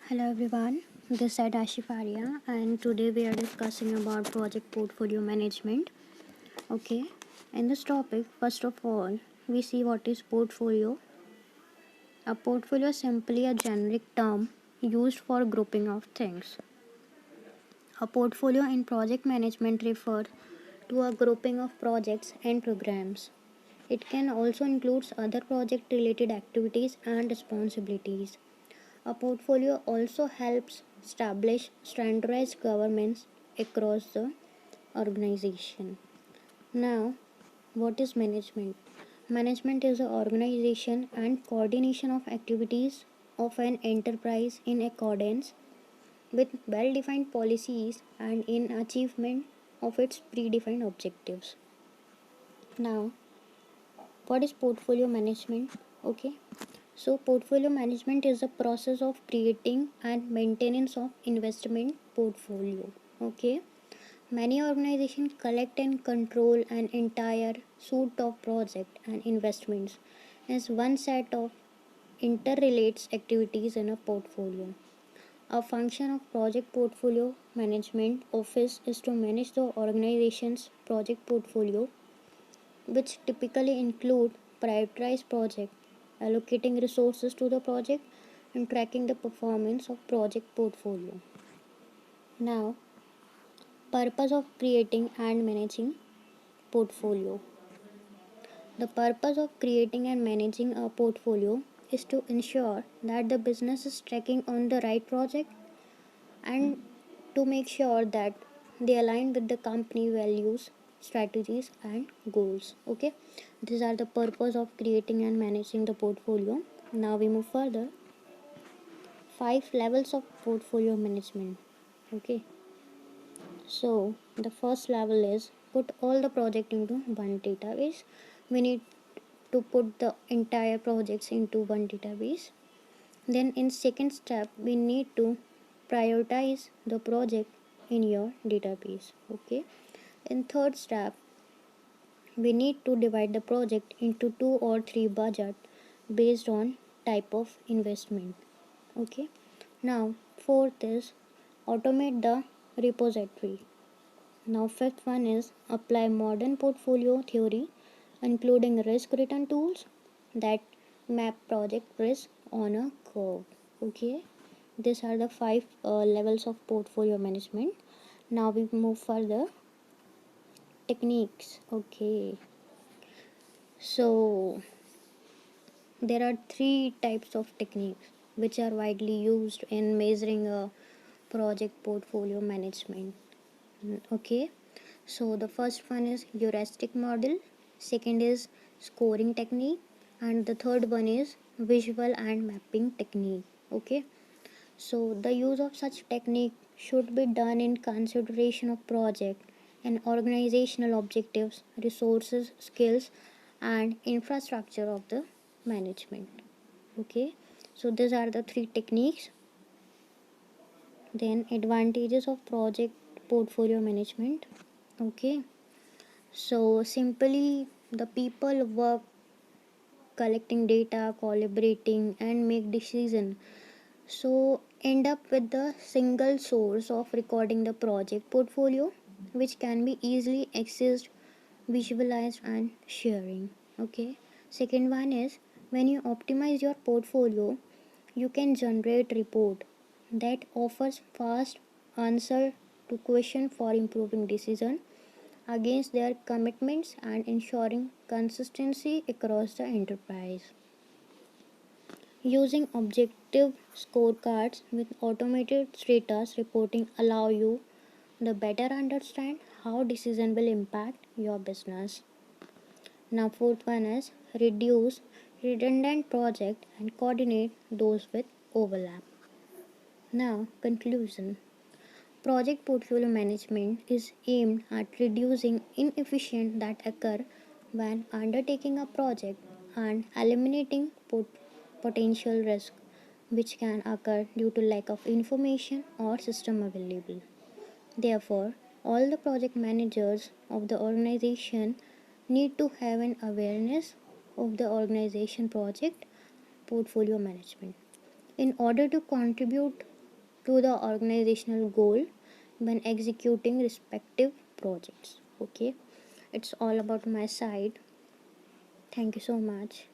Hello everyone, this is Ashifaria and today we are discussing about project portfolio management. Okay, in this topic, first of all, we see what is portfolio. A portfolio is simply a generic term used for grouping of things. A portfolio in project management refers to a grouping of projects and programs. It can also include other project related activities and responsibilities. A portfolio also helps establish standardized governance across the organization. Now, what is management? Management is the organization and coordination of activities of an enterprise in accordance with well defined policies and in achievement of its predefined objectives. Now, what is portfolio management? Okay, so portfolio management is the process of creating and maintenance of investment portfolio. Okay, many organizations collect and control an entire suite of projects and investments as one set of interrelates activities in a portfolio. A function of project portfolio management office is to manage the organization's project portfolio, which typically include prioritized project, allocating resources to the project, and tracking the performance of project portfolio. Now, purpose of creating and managing portfolio. The purpose of creating and managing a portfolio is to ensure that the business is tracking on the right project and to make sure that they align with the company values, strategies and goals. Okay, these are the purpose of creating and managing the portfolio. Now we move further. 5 levels of portfolio management. Okay, so the first level is put all the project into one database. We need to put the entire projects into one database. Then in second step we need to prioritize the project in your database. Okay, in third step we need to divide the project into 2 or 3 budget based on type of investment. Okay, now fourth is automate the repository. Now fifth one is apply modern portfolio theory including risk return tools that map project risk on a curve. Okay, these are the 5 levels of portfolio management. Now we move further. Techniques. Okay, so there are 3 types of techniques which are widely used in measuring a project portfolio management. Okay, so the first one is heuristic model, second is scoring technique, and the third one is visual and mapping technique. Okay, so the use of such technique should be done in consideration of project and organizational objectives, resources, skills, and infrastructure of the management. Okay, so these are the 3 techniques. Then advantages of project portfolio management. Okay, so simply the people work collecting data, collaborating, and make decision. So end up with the single source of recording the project portfolio, which can be easily accessed, visualized, and sharing. Okay. Second one is when you optimize your portfolio, you can generate report that offers fast answer to question for improving decision against their commitments and ensuring consistency across the enterprise. Using objective scorecards with automated status reporting allow you to better understand how decision will impact your business. Now fourth one is reduce redundant project and coordinate those with overlap. Now conclusion. Project portfolio management is aimed at reducing inefficiencies that occur when undertaking a project and eliminating potential risk which can occur due to lack of information or system available. Therefore, all the project managers of the organization need to have an awareness of the organization project portfolio management. In order to contribute to the organizational goal when executing respective projects. Okay, it's all about my side. Thank you so much.